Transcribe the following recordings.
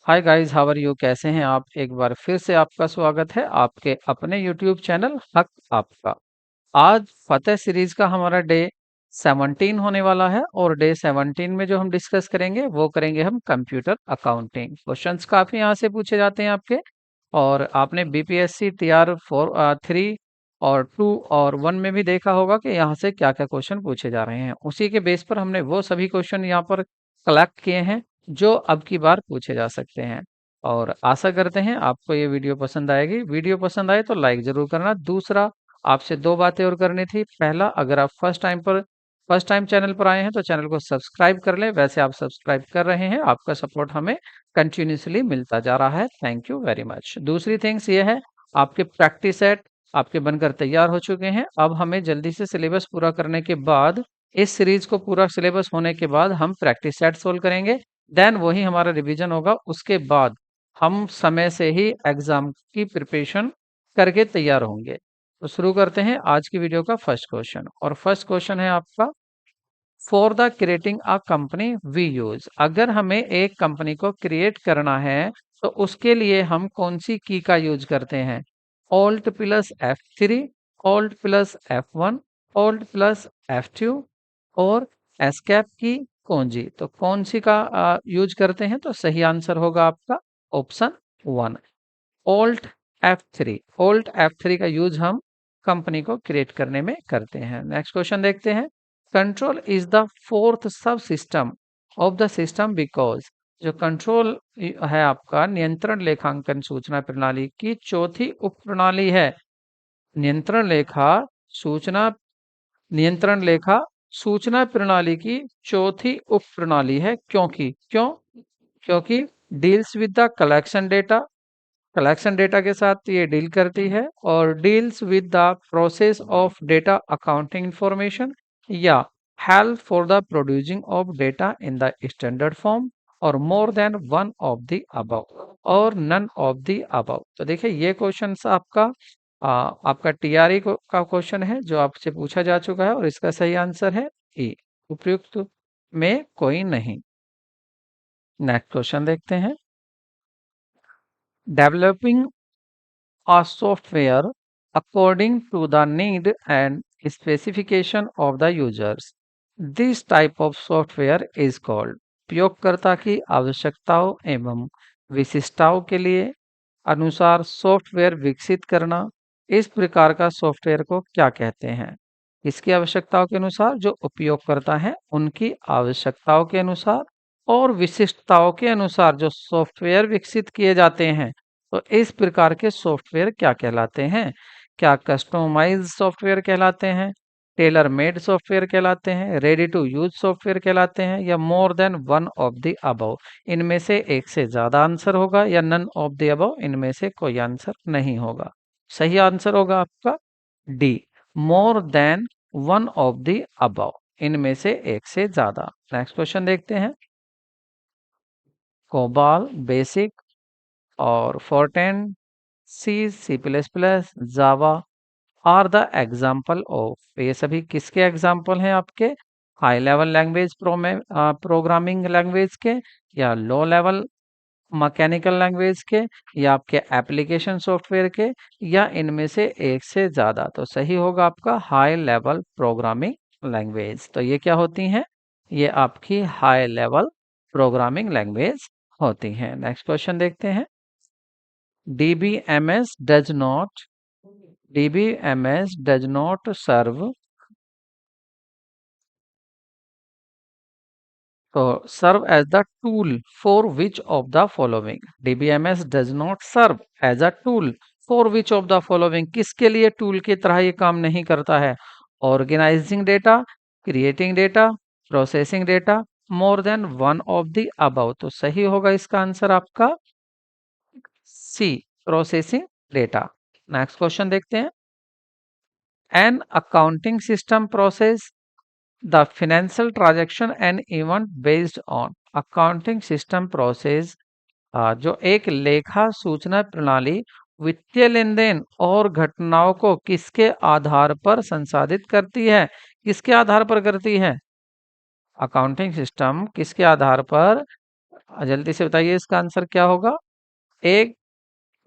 Hi guys, how are you? कैसे हैं आप? एक बार फिर से आपका स्वागत है आपके अपने यूट्यूब चैनल हक आपका। आज फतेह सीरीज का हमारा डे 17 होने वाला है और डे 17 में जो हम डिस्कस करेंगे वो करेंगे हम कंप्यूटर अकाउंटिंग। क्वेश्चंस काफी यहाँ से पूछे जाते हैं आपके। और आपने बीपीएससी टीआर 3 और 2 और 1 में भी देखा होगा कि यहाँ से क्या क्या क्वेश्चन पूछे जा रहे हैं। उसी के बेस पर हमने वो सभी क्वेश्चन यहाँ पर कलेक्ट किए हैं जो अब की बार पूछे जा सकते हैं। और आशा करते हैं आपको ये वीडियो पसंद आएगी। वीडियो पसंद आए तो लाइक जरूर करना। दूसरा, आपसे दो बातें और करनी थी। पहला, अगर आप फर्स्ट टाइम चैनल पर आए हैं तो चैनल को सब्सक्राइब कर लें। वैसे आप सब्सक्राइब कर रहे हैं, आपका सपोर्ट हमें कंटिन्यूसली मिलता जा रहा है। Thank you very much. दूसरी थिंग्स ये है, आपके प्रैक्टिस सेट आपके बनकर तैयार हो चुके हैं। अब हमें जल्दी से सिलेबस पूरा करने के बाद, इस सीरीज को पूरा सिलेबस होने के बाद हम प्रैक्टिस सेट सोल्व करेंगे। देन वही हमारा रिवीजन होगा। उसके बाद हम समय से ही एग्जाम की प्रिपरेशन करके तैयार होंगे। तो शुरू करते हैं आज की वीडियो का फर्स्ट क्वेश्चन। और फर्स्ट क्वेश्चन है आपका, for the creating a company we use. अगर हमें एक कंपनी को क्रिएट करना है तो उसके लिए हम कौन सी की का यूज करते हैं? Alt plus F3, alt plus F1, alt plus F2 और एस्केप की कुंजी। तो कौन सी का यूज करते हैं? तो सही आंसर होगा आपका option 1, alt F3। Alt F3 का यूज हम कंपनी को क्रिएट करने में करते हैं। नेक्स्ट क्वेश्चन देखते हैं। कंट्रोल इज द फोर्थ सब system of the system because. जो कंट्रोल है आपका, नियंत्रण लेखांकन सूचना प्रणाली की चौथी उप प्रणाली है। नियंत्रण लेखा सूचना नियंत्रण लेखा सूचना प्रणाली की चौथी उप प्रणाली है। क्योंकि deals with the collection data के साथ ये डील करती है और deals with the process of data accounting information, या help for the producing of data in the standard form, और more than one of the above और नन ऑफ द अबव। तो देखिए, ये क्वेश्चन आपका टीआरई का क्वेश्चन है जो आपसे पूछा जा चुका है और इसका सही आंसर है ई, उपयुक्त में कोई नहीं। नेक्स्ट क्वेश्चन देखते हैं। Developing a software according to the need and specification of the users. This type of software is called। उपयोगकर्ता की आवश्यकताओं एवं विशिष्टताओं के लिए अनुसार सॉफ्टवेयर विकसित करना। इस प्रकार का सॉफ्टवेयर को क्या कहते हैं? इसकी आवश्यकताओं के अनुसार, जो उपयोगकर्ता हैं उनकी आवश्यकताओं के अनुसार और विशिष्टताओं के अनुसार जो सॉफ्टवेयर विकसित किए जाते हैं, तो इस प्रकार के सॉफ्टवेयर क्या कहलाते हैं? क्या कस्टमाइज सॉफ्टवेयर कहलाते हैं, टेलर मेड सॉफ्टवेयर कहलाते हैं, रेडी टू यूज सॉफ्टवेयर कहलाते हैं, या मोर than one of the above? इनमें से एक से ज्यादा आंसर होगा, या नन ऑफ द अबव, इनमें से कोई आंसर नहीं होगा। सही आंसर होगा आपका D, more than one of the above, इनमें से एक से ज्यादा। नेक्स्ट क्वेश्चन देखते हैं। कोबाल, बेसिक और Fortran, C plus plus, Java are the example of. ये सभी किसके एग्जाम्पल हैं आपके? High level language programming language के, या लो लेवल मैकेनिकल लैंग्वेज के, या आपके एप्लीकेशन सॉफ्टवेयर के, या इनमें से एक से ज्यादा? तो सही होगा आपका हाई लेवल प्रोग्रामिंग लैंग्वेज। तो ये क्या होती हैं? ये आपकी हाई लेवल प्रोग्रामिंग लैंग्वेज होती हैं। नेक्स्ट क्वेश्चन देखते हैं। DBMS does not serve as the tool for which of the following? DBMS does not serve as a tool for which of the following? किसके लिए टूल की तरह ये काम नहीं करता है? Organising data, creating data, processing data, more than one of the above. तो सही होगा इसका आंसर आपका C, processing data. Next question देखते हैं। An accounting system process the financial transaction and event based on. Accounting system process जो एक लेखा सूचना प्रणाली वित्तीय लेन देन और घटनाओं को किसके आधार पर संसाधित करती है? किसके आधार पर करती है? अकाउंटिंग सिस्टम किसके आधार पर जल्दी से बताइए इसका आंसर क्या होगा। एक,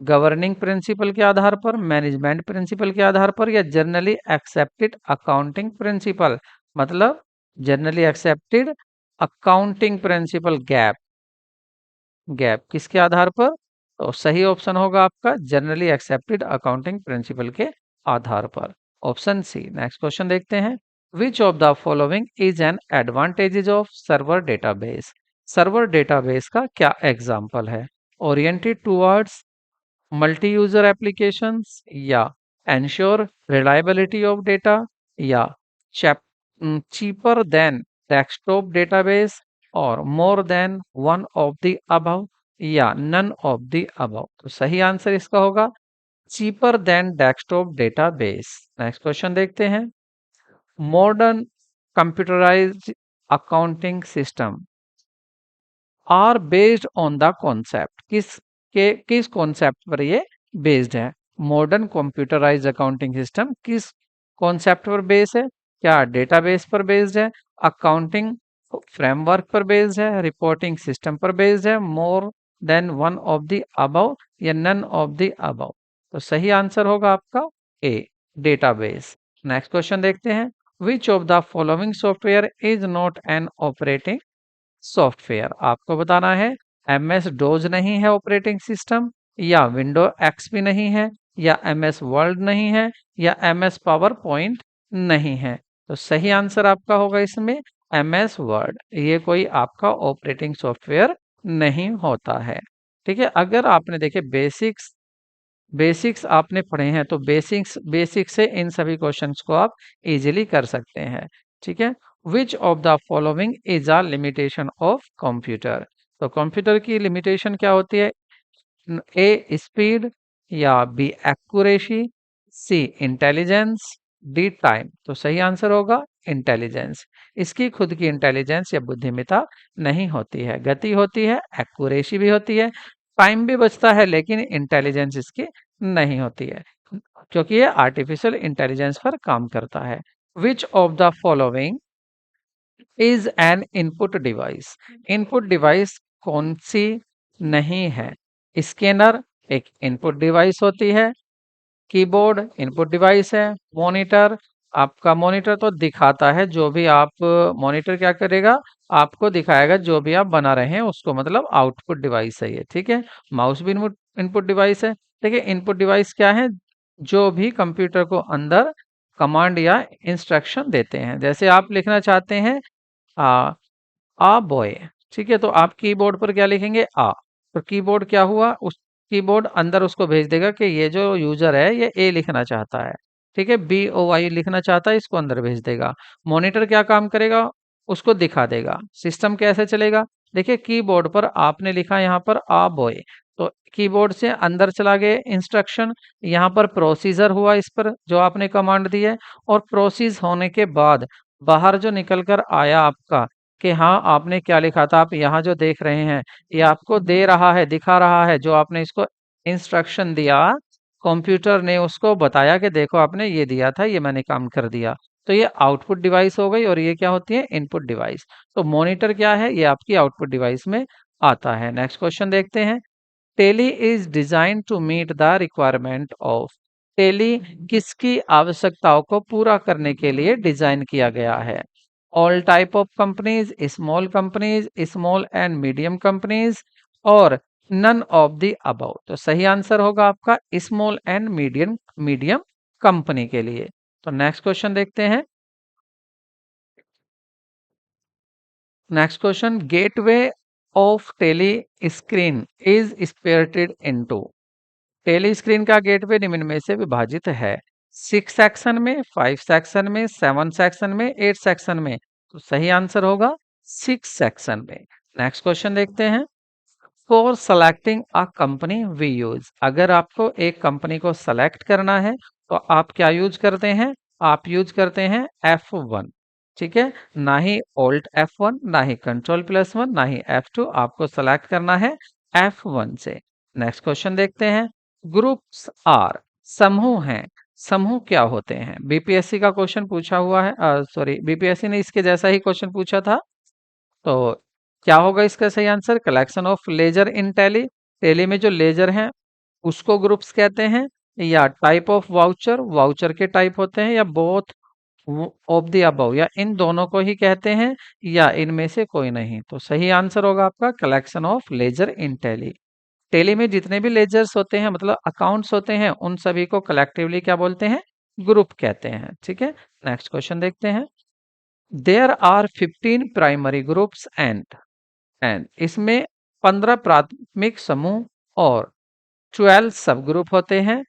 गवर्निंग प्रिंसिपल के आधार पर, मैनेजमेंट प्रिंसिपल के आधार पर, या जनरली एक्सेप्टेड अकाउंटिंग प्रिंसिपल, मतलब generally accepted accounting principle, gap. Gap किसके आधार पर? तो सही ऑप्शन होगा आपका जनरली एक्सेप्टेड अकाउंटिंग प्रिंसिपल के आधार पर, ऑप्शन सी। नेक्स्ट क्वेश्चन देखते हैं। Which of the following is an advantages of server database? Server database का क्या एग्जाम्पल है? Oriented towards multi user applications, या एंश्योर रिलायबिलिटी ऑफ डेटा, या चीपर देन डेस्कटॉप डेटाबेस, और more than one of the above, या none of the above. तो सही answer इसका होगा cheaper than desktop database. Next question देखते हैं। Modern computerised accounting system are based on the concept, किस कॉन्सेप्ट पर ये बेस्ड है? मॉडर्न कंप्यूटराइज्ड अकाउंटिंग सिस्टम किस कॉन्सेप्ट पर बेस्ड है? क्या डेटाबेस पर बेस्ड है, अकाउंटिंग फ्रेमवर्क पर बेस्ड है, रिपोर्टिंग सिस्टम पर बेस्ड है, मोर than one of the above, या नन ऑफ द अबव? तो सही आंसर होगा आपका ए, डेटाबेस। नेक्स्ट क्वेश्चन देखते हैं। Which of the following software is not an operating software? आपको बताना है एम एस डोज नहीं है ऑपरेटिंग सिस्टम, या विंडो एक्सपी नहीं है, या एम एस वर्ल्ड नहीं है, या एम एस पावर पॉइंट नहीं है। तो सही आंसर आपका होगा इसमें एम एस वर्ड। ये कोई आपका ऑपरेटिंग सॉफ्टवेयर नहीं होता है। ठीक है, अगर आपने देखे बेसिक्स बेसिक्स आपने पढ़े हैं तो बेसिक्स से इन सभी क्वेश्चंस को आप इजीली कर सकते हैं। ठीक है। विच of the following is a limitation of computer? तो कंप्यूटर की लिमिटेशन क्या होती है? ए स्पीड, या बी एक्यूरेसी, सी इंटेलिजेंस, डी टाइम। तो सही आंसर होगा इंटेलिजेंस। इसकी खुद की इंटेलिजेंस या बुद्धिमत्ता नहीं होती है, गति होती है, एक्यूरेसी भी होती है, टाइम भी बचता है, लेकिन इंटेलिजेंस इसकी नहीं होती है, क्योंकि ये आर्टिफिशियल इंटेलिजेंस पर काम करता है। विच of the following is N input device? Input device कौन सी नहीं है? स्कैनर एक इनपुट डिवाइस होती है, कीबोर्ड इनपुट डिवाइस है, मॉनिटर, आपका मॉनिटर तो दिखाता है जो भी आप, मॉनिटर क्या करेगा, आपको दिखाएगा जो भी आप बना रहे हैं उसको, मतलब आउटपुट डिवाइस है ये। ठीक है। माउस भी इनपुट इनपुट डिवाइस है। देखिए इनपुट डिवाइस क्या है? जो भी कंप्यूटर को अंदर कमांड या इंस्ट्रक्शन देते हैं। जैसे आप लिखना चाहते हैं आ बॉय, ठीक है, तो आप कीबोर्ड पर क्या लिखेंगे? आ। तो कीबोर्ड क्या हुआ, उस कीबोर्ड अंदर उसको भेज देगा कि ये जो यूजर है ये ए लिखना चाहता है। ठीक है, बी ओ वाई लिखना चाहता है, इसको अंदर भेज देगा। मॉनिटर क्या काम करेगा? उसको दिखा देगा। सिस्टम कैसे चलेगा? देखिए कीबोर्ड पर आपने लिखा यहाँ पर आ बॉय, तो कीबोर्ड से अंदर चला गया इंस्ट्रक्शन, यहाँ पर प्रोसीजर हुआ इस पर जो आपने कमांड दी है, और प्रोसीज होने के बाद बाहर जो निकल कर आया आपका कि हाँ आपने क्या लिखा था, आप यहाँ जो देख रहे हैं ये आपको दे रहा है, दिखा रहा है, जो आपने इसको इंस्ट्रक्शन दिया, कंप्यूटर ने उसको बताया कि देखो आपने ये दिया था, ये मैंने काम कर दिया। तो ये आउटपुट डिवाइस हो गई, और ये क्या होती है? Input device. तो मॉनिटर क्या है? ये आपकी आउटपुट डिवाइस में आता है। नेक्स्ट क्वेश्चन देखते हैं। Tally is design to meet the requirement of? Tally किसकी आवश्यकताओं को पूरा करने के लिए डिजाइन किया गया है? All type of companies, small and medium companies, और नन ऑफ द अबव? तो सही आंसर होगा आपका small and medium medium company के लिए। तो नेक्स्ट क्वेश्चन देखते हैं। Next question, gateway of Tally screen is splitted into? Tally screen का गेटवे निम्न में से विभाजित है? 6 सेक्शन में, 5 सेक्शन में, 7 सेक्शन में, 8 सेक्शन में? तो सही आंसर होगा 6 सेक्शन में। नेक्स्ट क्वेश्चन देखते हैं। For selecting a company we use? अगर आपको एक कंपनी को सेलेक्ट करना है तो आप क्या यूज करते हैं? आप यूज करते हैं F1। ठीक है, ना ही Alt F1, ना ही Ctrl+1, ना ही F2, आपको सेलेक्ट करना है F1 से। नेक्स्ट क्वेश्चन देखते हैं। ग्रुप्स आर, समूह हैं, समूह क्या होते हैं? बीपीएससी का क्वेश्चन पूछा हुआ है, सॉरी बीपीएससी ने इसके जैसा ही क्वेश्चन पूछा था। तो क्या होगा इसका सही answer? Collection of ledger in Tally. Tally में जो लेजर हैं उसको ग्रुप्स कहते हैं, या टाइप ऑफ वाउचर, वाउचर के टाइप होते हैं, या बोथ ऑफ द अबव, या इन दोनों को ही कहते हैं, या इनमें से कोई नहीं। तो सही आंसर होगा आपका collection of ledger in Tally. Tally में जितने भी लेजर्स होते हैं, मतलब अकाउंट्स होते हैं, उन सभी को कलेक्टिवली क्या बोलते हैं? ग्रुप कहते हैं। ठीक है, नेक्स्ट क्वेश्चन देखते हैं। There are 15 primary groups and इसमें 15 प्राथमिक समूह और 12 सब ग्रुप होते हैं,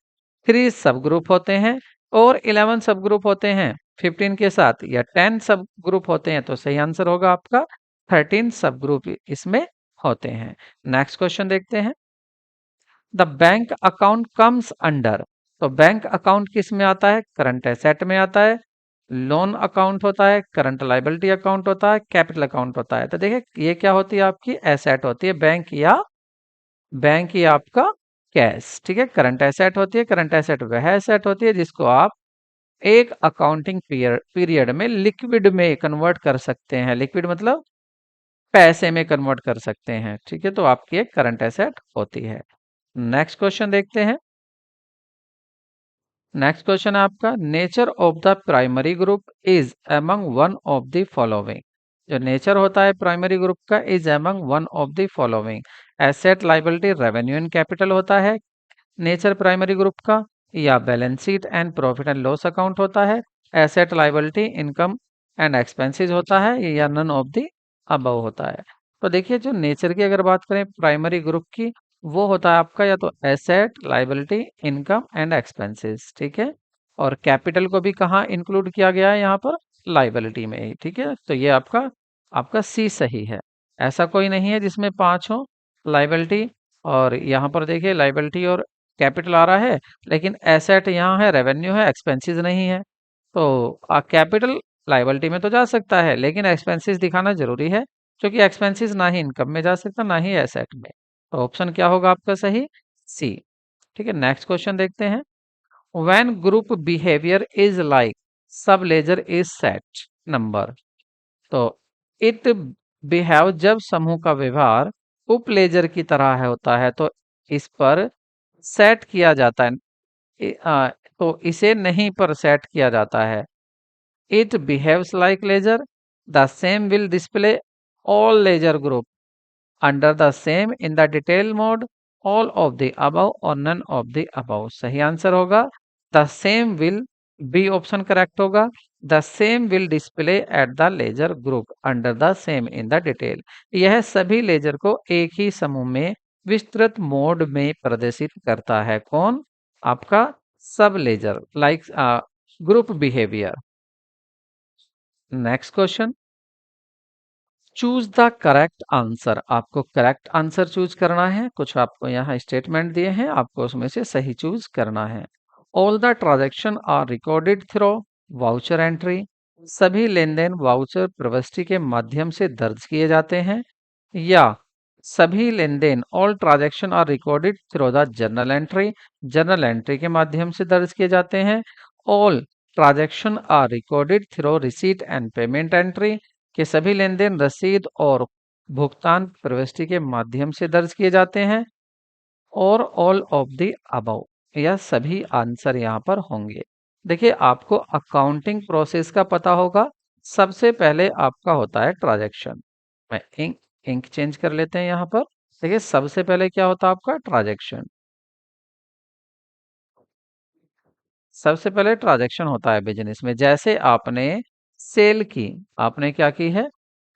3 सब ग्रुप होते हैं और 11 सब ग्रुप होते हैं 15 के साथ, या 10 सब ग्रुप होते हैं। तो सही आंसर होगा आपका 13 सब ग्रुप इसमें होते हैं। नेक्स्ट क्वेश्चन देखते हैं। The bank account comes under, तो बैंक अकाउंट किस में आता है? करंट एसेट में आता है, लोन अकाउंट होता है, करंट लाइबिलिटी अकाउंट होता है, कैपिटल अकाउंट होता है। तो देखिए ये क्या होती है? आपकी एसेट होती है, बैंक या आपका कैश। ठीक है, करंट एसेट होती है। करंट एसेट वह एसेट होती है जिसको आप एक अकाउंटिंग पीरियड में लिक्विड में कन्वर्ट कर सकते हैं। लिक्विड मतलब पैसे में कन्वर्ट कर सकते हैं। ठीक है, तो आपकी एक करंट एसेट होती है। नेक्स्ट क्वेश्चन देखते हैं। नेक्स्ट क्वेश्चन है आपका, nature of the primary group is among one of the following. जो नेचर होता है प्राइमरी ग्रुप का, is among one of the following. Asset, liability, revenue and capital होता है नेचर प्राइमरी ग्रुप का, या balance sheet and profit and loss account होता है, asset, liability, income and expenses होता है, या नन ऑफ द अबव होता है। तो देखिए जो नेचर की अगर बात करें प्राइमरी ग्रुप की, वो होता है आपका या तो asset, liability, income and expenses. ठीक है, और कैपिटल को भी कहाँ इंक्लूड किया गया है? यहाँ पर लाइबिलिटी में ही। ठीक है, तो ये आपका आपका सी सही है। ऐसा कोई नहीं है जिसमें पांच हो लाइबिलिटी, और यहाँ पर देखिए लाइबिलिटी और कैपिटल आ रहा है, लेकिन एसेट यहाँ है, रेवेन्यू है, एक्सपेंसेस नहीं है। तो कैपिटल लाइबिलिटी में तो जा सकता है, लेकिन एक्सपेंसेस दिखाना जरूरी है, क्योंकि एक्सपेंसेस ना ही इनकम में जा सकता ना ही एसेट में। तो ऑप्शन क्या होगा आपका सही? सी। ठीक है, नेक्स्ट क्वेश्चन देखते हैं। When group behaviour is like सब लेजर इज सेट नंबर, तो इट बिहेव जब समूह का व्यवहार उप लेजर की तरह है होता है, तो इस पर सेट किया जाता है। तो इसे नहीं पर सेट किया जाता है। It behaves like ledger, the same will display all ledger group under the same in the detail mode, all of the above और नन ऑफ द अबव। सही आंसर होगा the same will, B option correct होगा। The same will display at the ledger group under the same in the detail. यह सभी laser को एक ही समूह में विस्तृत मोड में प्रदर्शित करता है। कौन? आपका sub ledger like group behaviour. Next question, choose the correct answer. आपको करेक्ट आंसर चूज करना है। कुछ आपको यहाँ स्टेटमेंट दिए हैं, आपको उसमें से सही चूज करना है। All the transaction are recorded through voucher entry, सभी लेन देन वाउचर प्रविष्टि के माध्यम से दर्ज किए जाते हैं, या सभी लेन देन all transaction are recorded through the journal entry, journal entry के माध्यम से दर्ज किए जाते हैं। All transaction are recorded through receipt and payment entry, के सभी लेन देन रसीद और भुगतान प्रविष्टि के माध्यम से दर्ज किए जाते हैं, और ऑल ऑफ द अबव, यह सभी आंसर यहाँ पर होंगे। देखिए आपको अकाउंटिंग प्रोसेस का पता होगा। सबसे पहले आपका होता है ट्रांजैक्शन। मैं इंक चेंज कर लेते हैं यहाँ पर। देखिए सबसे पहले क्या होता है आपका? ट्रांजैक्शन। सबसे पहले ट्रांजैक्शन होता है बिजनेस में। जैसे आपने सेल की, आपने क्या की है?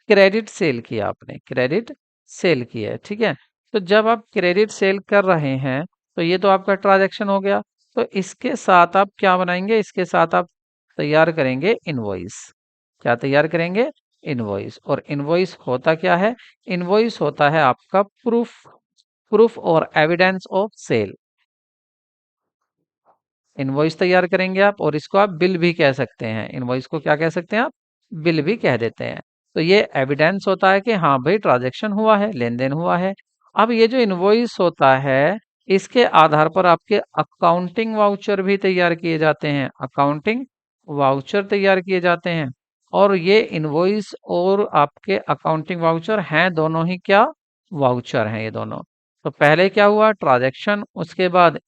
क्रेडिट सेल किया, आपने क्रेडिट सेल किया है। ठीक है, तो जब आप क्रेडिट सेल कर रहे हैं, तो ये तो आपका ट्रांजैक्शन हो गया। तो इसके साथ आप क्या बनाएंगे? इसके साथ आप तैयार करेंगे इनवॉइस। क्या तैयार करेंगे? इनवॉइस। और इनवॉइस होता क्या है? इनवॉइस होता है आपका प्रूफ, प्रूफ और एविडेंस ऑफ सेल। इनवॉइस तैयार करेंगे आप, और इसको आप बिल भी कह सकते हैं। इनवॉइस को क्या कह सकते हैं आप? बिल भी कह देते हैं। तो ये एविडेंस होता है कि हाँ भाई ट्रांजैक्शन हुआ है, लेन देन हुआ है। अब ये जो इनवॉइस होता है, इसके आधार पर आपके अकाउंटिंग वाउचर भी तैयार किए जाते हैं। अकाउंटिंग वाउचर तैयार किए जाते हैं। और ये इनवॉइस और आपके अकाउंटिंग वाउचर हैं, दोनों ही क्या वाउचर हैं ये दोनों। तो पहले क्या हुआ ट्रांजैक्शन, उसके बाद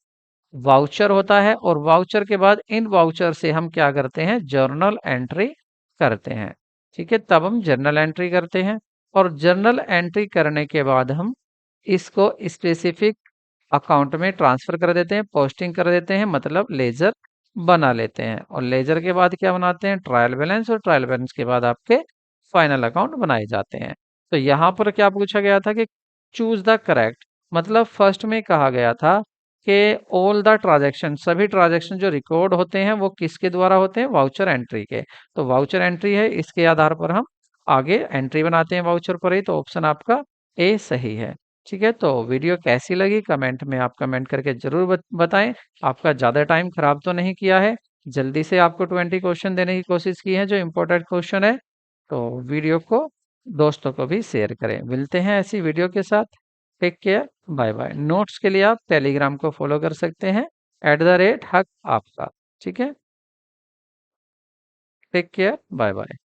वाउचर होता है, और वाउचर के बाद इन वाउचर से हम क्या करते हैं जर्नल एंट्री करते हैं। ठीक है, तब हम जर्नल एंट्री करते हैं, और जर्नल एंट्री करने के बाद हम इसको स्पेसिफिक अकाउंट में ट्रांसफर कर देते हैं, पोस्टिंग कर देते हैं, मतलब लेजर बना लेते हैं। और लेजर के बाद क्या बनाते हैं ट्रायल बैलेंस, और ट्रायल बैलेंस के बाद आपके फाइनल अकाउंट बनाए जाते हैं। तो यहाँ पर क्या पूछा गया था कि चूज द करेक्ट, मतलब फर्स्ट में कहा गया था कि ऑल द ट्रांजैक्शन, सभी ट्रांजैक्शन जो रिकॉर्ड होते हैं वो किसके द्वारा होते हैं वाउचर एंट्री के। तो वाउचर एंट्री है, इसके आधार पर हम आगे एंट्री बनाते हैं वाउचर पर ही। तो ऑप्शन आपका ए सही है। ठीक है, तो वीडियो कैसी लगी कमेंट में आप कमेंट करके जरूर बताएं। आपका ज़्यादा टाइम खराब तो नहीं किया है, जल्दी से आपको 20 क्वेश्चन देने की कोशिश की है जो इम्पोर्टेंट क्वेश्चन है। तो वीडियो को दोस्तों को भी शेयर करें। मिलते हैं ऐसी वीडियो के साथ। Take care, bye bye. Notes के लिए आप टेलीग्राम को फॉलो कर सकते हैं @हक आपका। ठीक है, टेक केयर, बाय बाय।